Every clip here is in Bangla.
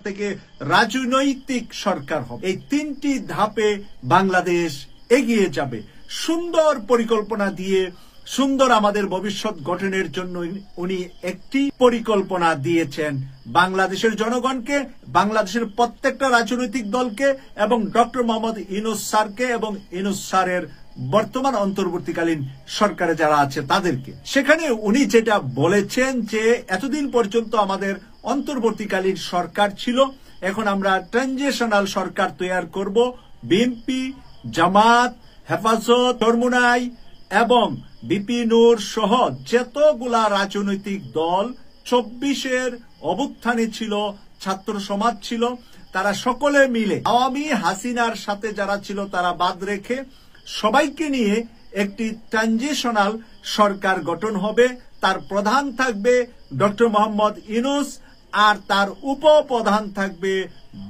থেকে রাজনৈতিক সরকার হবে। এই তিনটি ধাপে বাংলাদেশ এগিয়ে যাবে। সুন্দর পরিকল্পনা দিয়ে সুন্দর আমাদের ভবিষ্যৎ গঠনের জন্য উনি একটি পরিকল্পনা দিয়েছেন বাংলাদেশের জনগণকে, বাংলাদেশের প্রত্যেকটা রাজনৈতিক দলকে এবং ডক্টর মোহাম্মদ ইউনূস স্যারকে এবং ইউনূস স্যারের বর্তমান অন্তর্বর্তীকালীন সরকারে যারা আছে তাদেরকে। সেখানে উনি যেটা বলেছেন যে এতদিন পর্যন্ত আমাদের অন্তর্বর্তীকালীন সরকার ছিল, এখন আমরা ট্রানজিশনাল সরকার তৈরি করব। বিএনপি, জামাত, হেফাজত, চরমুনাই এবং বিপি নূর সহ যতগুলা রাজনৈতিক দল 24-এর অভ্যুত্থানে ছিল, ছাত্র সমাজ ছিল, তারা সকলে মিলে আওয়ামী হাসিনার সাথে যারা ছিল তারা বাদ রেখে সবাইকে নিয়ে একটি ট্রানজিশনাল সরকার গঠন হবে। তার প্রধান থাকবে ডক্টর মোহাম্মদ ইউনূস আর তার উপপ্রধান থাকবে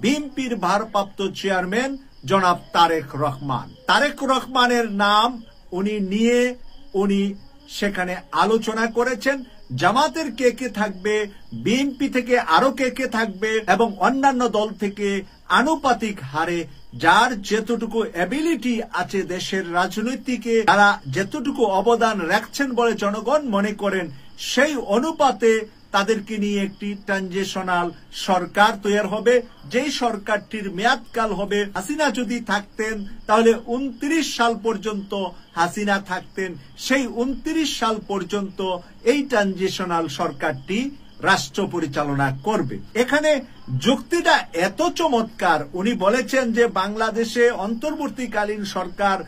বিএনপির ভারপ্রাপ্ত চেয়ারম্যান জনাব তারেক রহমান। তারেক রহমানের নাম উনি সেখানে আলোচনা করেছেন। জামাতের কে কে থাকবে, বিএনপি থেকে আরো কে কে থাকবে এবং অন্যান্য দল থেকে আনুপাতিক হারে যার যতটুকু এবিলিটি আছে দেশের রাজনীতিকে তারা যতটুকু অবদান রাখছেন বলে জনগণ মনে করেন, সেই অনুপাতে তাদেরকে নিয়ে একটি ট্রানজিশনাল সরকার তৈরি হবে। যেই সরকারটির মেয়াদকাল হবে, হাসিনা যদি থাকতেন তাহলে 29 সাল পর্যন্ত হাসিনা থাকতেন, সেই 29 সাল পর্যন্ত এই ট্রানজিশনাল সরকারটি রাষ্ট্র পরিচালনা করবে। এখানে যুক্তিটা এত চমৎকার, উনি বলেছেন যে বাংলাদেশে অন্তর্বর্তীকালীন সরকার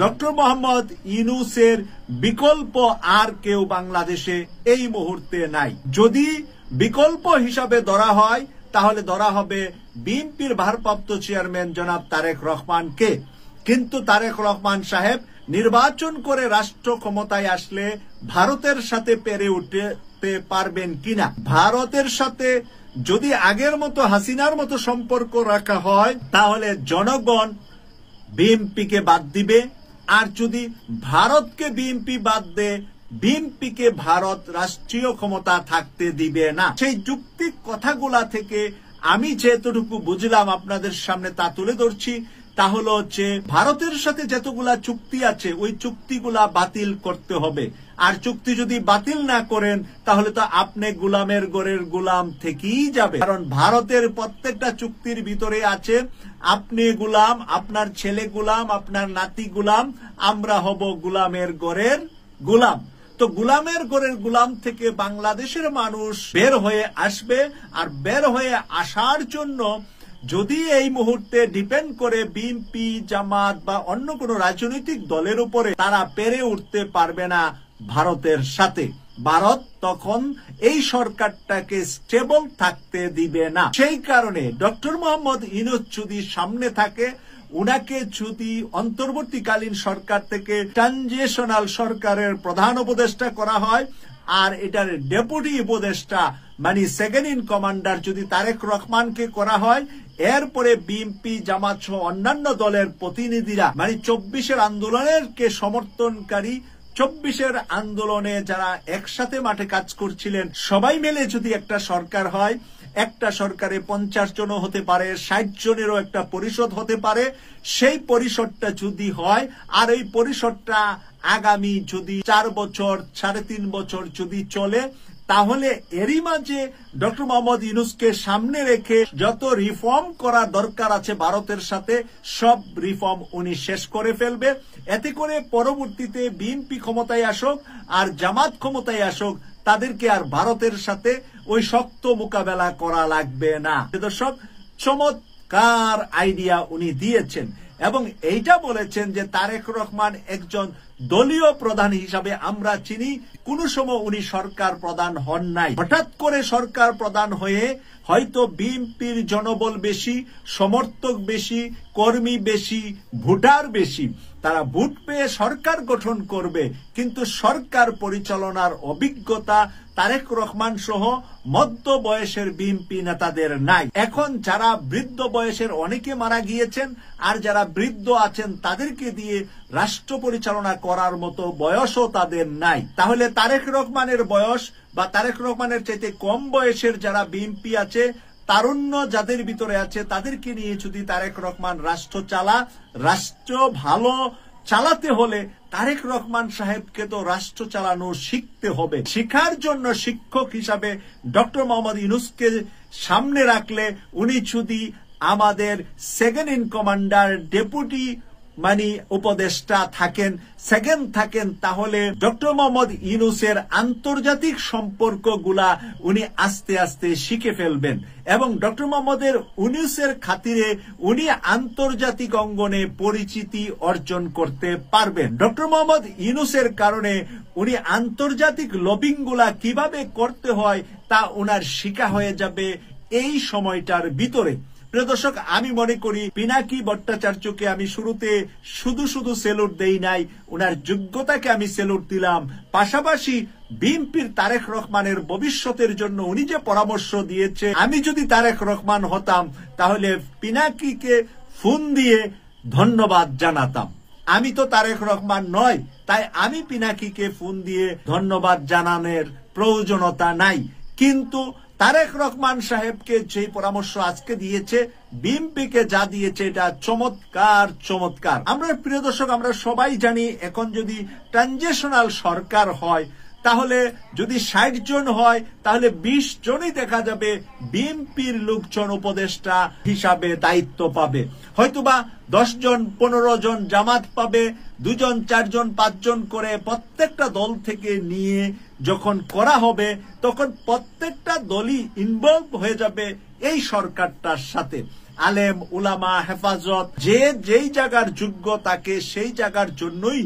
ডক্টর মোহাম্মদ ইউনূসের বিকল্প আর কেউ বাংলাদেশে এই মুহূর্তে নাই। যদি বিকল্প হিসাবে ধরা হয় তাহলে ধরা হবে বিএনপির ভারপ্রাপ্ত চেয়ারম্যান জনাব তারেক রহমানকে। কিন্তু তারেক রহমান সাহেব নির্বাচন করে রাষ্ট্র ক্ষমতায় আসলে ভারতের সাথে পেরে উঠতে পারবেন কিনা, ভারতের সাথে যদি আগের মতো হাসিনার মতো সম্পর্ক রাখা হয় তাহলে জনগণ বিএনপিকে বাদ দিবে, আর যদি ভারতকে বিএনপি বাদ দেয় বিএনপিকে ভারত রাষ্ট্রীয় ক্ষমতা থাকতে দিবে না। সেই যুক্তিক কথাগুলা থেকে আমি যেতটুকু বুঝলাম আপনাদের সামনে তা তুলে ধরছি। তা হলো যে ভারতের সাথে যতগুলা চুক্তি আছে ওই চুক্তিগুলা বাতিল করতে হবে, আর চুক্তি যদি বাতিল না করেন তাহলে তো আপনি গোলামের ঘরের গোলাম থেকেই যাবে। কারণ ভারতের প্রত্যেকটা চুক্তির ভিতরে আছে আপনি গোলাম, আপনার ছেলে গোলাম, আপনার নাতি গোলাম, আমরা হব গোলামের ঘরের গোলাম। তো গোলামের ঘরের গোলাম থেকে বাংলাদেশের মানুষ বের হয়ে আসবে, আর বের হয়ে আসার জন্য যদি এই মুহূর্তে ডিপেন্ড করে বিএনপি, জামাত বা অন্য কোনো রাজনৈতিক দলের উপরে, তারা পেরে উঠতে পারবে না ভারতের সাথে। ভারত তখন এই সরকারটাকে স্টেবল থাকতে দিবে না। সেই কারণে ডক্টর মোহাম্মদ ইউনূস যদি সামনে থাকে, উনাকে যদি অন্তর্বর্তীকালীন সরকার থেকে ট্রানজিশনাল সরকারের প্রধান উপদেষ্টা করা হয়, আর এটার ডেপুটি উপদেষ্টা মানে সেকেন্ড ইন কমান্ডার যদি তারেক রহমানকে করা হয়, এরপরে বিএনপি, জামাত সহ অন্যান্য দলের প্রতিনিধিরা মানে 24-এর আন্দোলনের কে সমর্থনকারী, 24-এর আন্দোলনে যারা একসাথে মাঠে কাজ করছিলেন, সবাই মিলে যদি একটা সরকার হয়, একটা সরকারে 50 জনও হতে পারে, 60 জনেরও একটা পরিষদ হতে পারে। সেই পরিষদটা যদি হয়, আর এই পরিষদটা আগামী যদি 4 বছর 3.5 বছর যদি চলে, তাহলে এরই মাঝে ডক্টর মোহাম্মদ ইউনূসকে সামনে রেখে যত রিফর্ম করা দরকার আছে ভারতের সাথে সব রিফর্ম উনি শেষ করে ফেলবে। এতে করে পরবর্তীতে বিএনপি ক্ষমতায় আসুক আর জামাত ক্ষমতায় আসুক, তাদেরকে আর ভারতের সাথে ওই শক্ত মোকাবেলা করা লাগবে না। দর্শক, চমৎকার আইডিয়া উনি দিয়েছেন এবং এইটা বলেছেন যে তারেক রহমান একজন দলীয় প্রধান হিসাবে আমরা চিনি, কোন সময় উনি সরকার প্রধান হন নাই। হঠাৎ করে সরকার প্রধান হয়ে হয়তো বিএনপির জনবল বেশি, সমর্থক বেশি, কর্মী বেশি, ভোটার বেশি, তারা ভোট পেয়ে সরকার গঠন করবে, কিন্তু সরকার পরিচালনার অভিজ্ঞতা তারেক রহমান সহ মধ্য বয়সের বিএনপি নেতাদের নাই। এখন যারা বৃদ্ধ বয়সের অনেকে মারা গিয়েছেন, আর যারা বৃদ্ধ আছেন তাদেরকে দিয়ে রাষ্ট্র পরিচালনা করার মতো বয়সও তাদের নাই। তাহলে তারেক রহমানের বয়স বা তারেক রহমানের চাইতে কম বয়সের যারা বিএনপি আছে তারুণ্য যাদের ভিতরে আছে তাদেরকে নিয়ে যদি তারেক রহমান রাষ্ট্র ভালো চালাতে হলে তারেক রহমান সাহেবকে তো রাষ্ট্র চালানো শিখতে হবে। শিখার জন্য শিক্ষক হিসাবে ডক্টর মোহাম্মদ ইউনূসকে সামনে রাখলে উনি যদি আমাদের সেকেন্ড ইন কমান্ডার ডেপুটি উপদেষ্টা থাকেন তাহলে ডক্টর মোহাম্মদ ইউনূসের আন্তর্জাতিক সম্পর্কগুলা উনি আস্তে আস্তে শিখে ফেলবেন এবং ডক্টর মোহাম্মদ ইউনূসের খাতিরে উনি আন্তর্জাতিক অঙ্গনে পরিচিতি অর্জন করতে পারবেন। ডক্টর মোহাম্মদ ইউনূসের কারণে উনি আন্তর্জাতিক লবিং গুলা কিভাবে করতে হয় তা ওনার শিখা হয়ে যাবে এই সময়টার ভিতরে। প্রিয় দর্শক, আমি মনে করি পিনাকি ভট্টাচার্যকে আমি শুরুতে শুধু সেলুট দেই নাই, উনার যোগ্যতাকে আমি সেলুট দিলাম। পাশাপাশি বিএনপির তারেক রহমানের ভবিষ্যতের জন্য উনি যে পরামর্শ দিয়েছে, আমি যদি তারেক রহমান হতাম তাহলে পিনাকিকে ফোন দিয়ে ধন্যবাদ জানাতাম। আমি তো তারেক রহমান নয়, তাই আমি পিনাকিকে ফোন দিয়ে ধন্যবাদ জানানোর প্রয়োজনীয়তা নাই। কিন্তু তারেক রহমান সাহেবকে যে পরামর্শ আজকে দিয়েছে, বিএনপিকে যা দিয়েছে, এটা চমৎকার। আমরা প্রিয় দর্শক, আমরা সবাই জানি এখন যদি ট্রানজিশনাল সরকার হয় তাহলে যদি 60 জন হয় তাহলে 20 জনই দেখা যাবে বিএনপির লোকজন উপদেষ্টা হিসাবে দায়িত্ব পাবে। হয়তোবা 10 জন 15 জন জামাত পাবে, 2 জন 4 জন 5 জন করে প্রত্যেকটা দল থেকে নিয়ে যখন করা হবে তখন প্রত্যেকটা দলই ইনভলভ হয়ে যাবে এই সরকারটার সাথে। আলেম উলামা হেফাজত যেই জায়গার যোগ্য তাকে সেই জায়গার জন্যই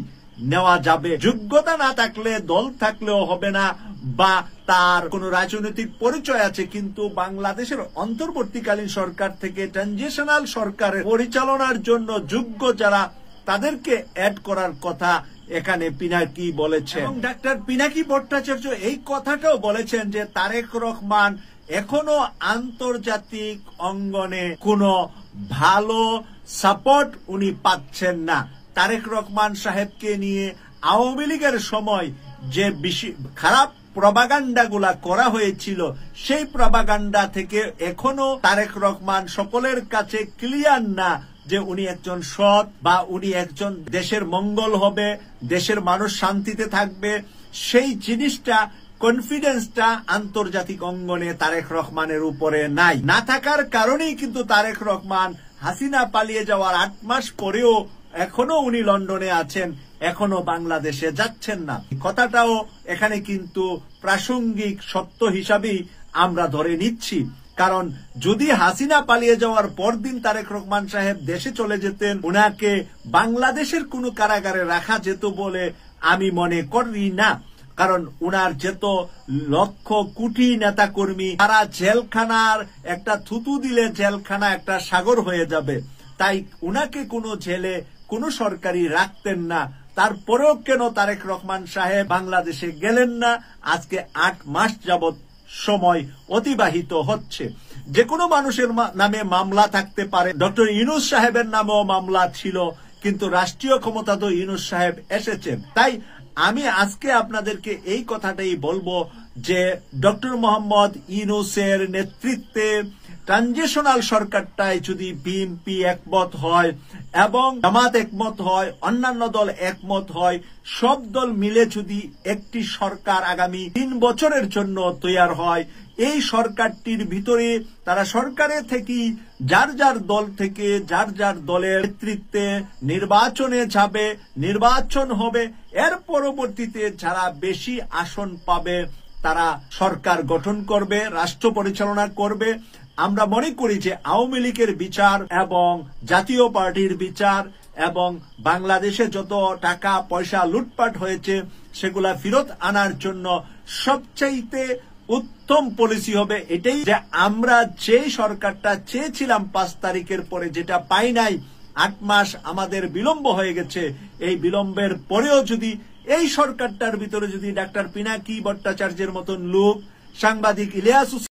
নেওয়া যাবে। যোগ্যতা না থাকলে দল থাকলেও হবে না, বা তার কোন রাজনৈতিক পরিচয় আছে কিন্তু বাংলাদেশের অন্তর্বর্তীকালীন সরকার থেকে ট্রানজিশনাল সরকারের পরিচালনার জন্য যোগ্য যারা, তাদেরকে অ্যাড করার কথা এখানে পিনাকি বলেছে। এবং ডাক্তার পিনাকি ভট্টাচার্য এই কথাটাও বলেছেন যে তারেক রহমান এখনো আন্তর্জাতিক অঙ্গনে কোনো ভালো সাপোর্ট উনি পাচ্ছেন না। তারেক রহমান সাহেবকে নিয়ে আওয়ামী লীগের সময় যে খারাপ প্রপাগান্ডা গুলা করা হয়েছিল, সেই প্রপাগান্ডা থেকে এখনো তারেক রহমান সকলের কাছে ক্লিয়ার না যে উনি একজন সৎ, বা উনি একজন দেশের মঙ্গল হবে, দেশের মানুষ শান্তিতে থাকবে। সেই জিনিসটা, কনফিডেন্সটা আন্তর্জাতিক অঙ্গনে তারেক রহমানের উপরে নাই। না থাকার কারণেই কিন্তু তারেক রহমান হাসিনা পালিয়ে যাওয়ার 8 মাস পরেও এখনো উনি লন্ডনে আছেন, এখনো বাংলাদেশে যাচ্ছেন না। কথাটাও এখানে কিন্তু প্রাসঙ্গিক সত্য হিসাবেই আমরা ধরে নিচ্ছি। কারণ যদি হাসিনা পালিয়ে যাওয়ার পরদিন তারেক রহমান সাহেব দেশে চলে যেতেন, উনাকে বাংলাদেশের কোনো কারাগারে রাখা যেত বলে আমি মনে করি না। কারণ উনার যেত লক্ষ কোটি নেতা কর্মী, তারা জেলখানার একটা থুতু দিলে জেলখানা একটা সাগর হয়ে যাবে। তাই উনাকে কোনো জেলে কোনো সরকারি রাখতেন না। তারপরেও কেন তারেক রহমান সাহেব বাংলাদেশে গেলেন না? আজকে 8 মাস যাবৎ সময় অতিবাহিত হচ্ছে। যে কোনো মানুষের নামে মামলা থাকতে পারে, ডক্টর ইউনূস সাহেবের নামেও মামলা ছিল, কিন্তু রাষ্ট্রীয় ক্ষমতা তো ইউনূস সাহেব এসেছেন। তাই আমি আজকে আপনাদেরকে এই কথাটাই বলবো যে ডক্টর মোহাম্মদ ইউনূসের নেতৃত্বে ট্রানজিশনাল সরকারটায় যদি বিএনপি একমত হয় এবং জামাত একমত হয়, অন্যান্য দল একমত হয়, সব দল মিলে যদি একটি সরকার আগামী 3 বছরের জন্য তৈরি হয়, এই সরকারটির ভিতরে তারা সরকারে থেকে যার দল থেকে যার দলের নেতৃত্বে নির্বাচনে যাবে, নির্বাচন হবে, এর পরবর্তীতে যারা বেশি আসন পাবে তারা সরকার গঠন করবে, রাষ্ট্র পরিচালনা করবে। আমরা মনে করি যে আওয়ামী লীগের বিচার এবং জাতীয় পার্টির বিচার এবং বাংলাদেশে যত টাকা পয়সা লুটপাট হয়েছে সেগুলা ফেরত আনার জন্য সবচাইতে উত্তম পলিসি হবে এটাই, যে আমরা যে সরকারটা চেয়েছিলাম 5 তারিখের পরে, যেটা পাই নাই, 8 মাস আমাদের বিলম্ব হয়ে গেছে। এই বিলম্বের পরেও যদি এই সরকারটার ভিতরে যদি ডাক্তার পিনাকি ভট্টাচার্যের মতন লোক, সাংবাদিক ইলিয়াস